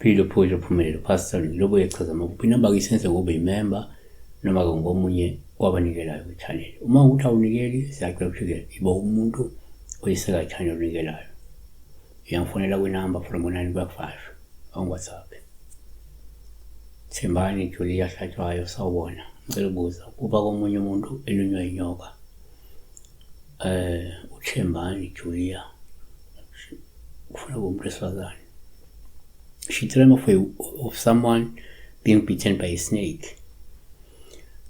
phila uphuzo uphumelele pastor lobuye chaza makuphi namba ke isenze kube imember noma ke ngomunye wabanikelayo kwi-channel. Uma ukuthi awunikeli siyacela ukuthi ibo umuntu oyiseka channel unikelayo. Uyangifonela kwinamba from 9 kuya 5 on WhatsApp. Thembani Julia Hlatshwayo sawubona. Ngicela ukubuza kuba komunye umuntu elunywa inyoka. Uthembani Julia ufuna umuntu esifazane. She dreamt of someone being bitten by a snake.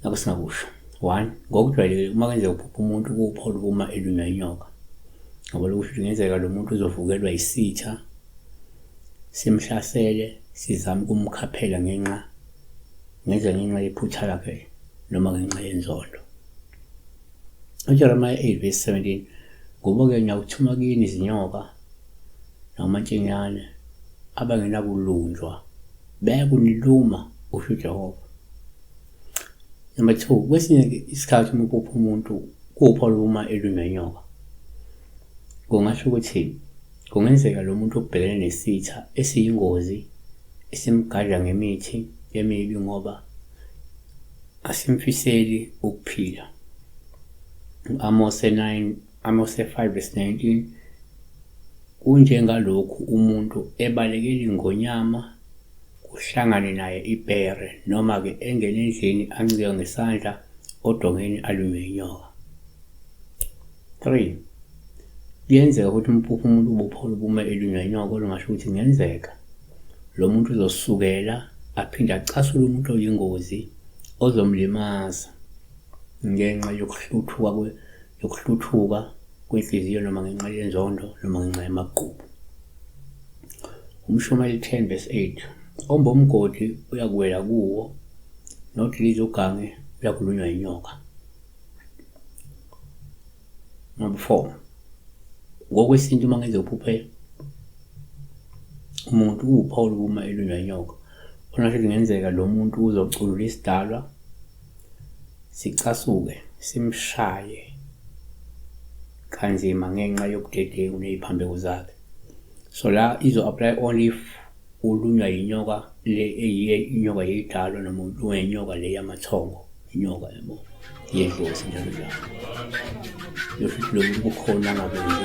Nakusingakusho 1 ngokujwayelekile uma kwenzeka uphupha umuntu kuwuphawula uma elunywa inyoka ngoba lokusho kungenzeka lo muntu uzovukelwa isitha simhlasele sizama ukumkhaphela ngenxa yephutha lakhe noma ngenxa yenzondo. uJeremiah 8:17 ngoba-ke ngiyawuthuma kini izinyoka namantshinyane abangenabulunjwa bekuniluma usho uJehova. Number 2 kwesinye isikhathi uma uphupha umuntu kuwuphawula uma elunywa inyoka kungasho ukuthi kungenzeka lo muntu ubhekene nesitha esiyingozi esimgadla ngemithi emibi ngoba asimfiseli ukuphila. Amos 5:19 kunjengalokhu umuntu ebalekela ingonyama kuhlangane naye ibhere noma ke engene endlini ancike ngesandla odongeni alunywe inyoka. 3 kuyenzeka ukuthi uphupha umuntu ubuphawula uma elunywa inyoka longasho ukuthi kungenzeka lo muntu uzosukela aphinde acasule umuntu oyingozi ozomlimaza ngenxa yokuhluthuka kwenhliziyo noma ngenxa yenzondo noma ngenxa yamaqhubu. Umshumayeli 10:8 omba umgodi uyakuwela kuwo nodiliza ugange uyakulunywa inyoka. Number 4 ngokwesintu uma ngenzeka uphuphe umuntu uwuphawula uma elunywa inyoka onasho kungenzeka lo muntu uzoculula isidalwa sicasuke simshaye kanzima ngenxa yobudedengu neziphambeko zakhe. So la izo apply only if ulunywa inyoka le inyoka yedalwa noma ulunywa inyoka le yamathongo inyoka yabo yedlozi njalo njalo. Yosho lo muntu kukhona ngabe nje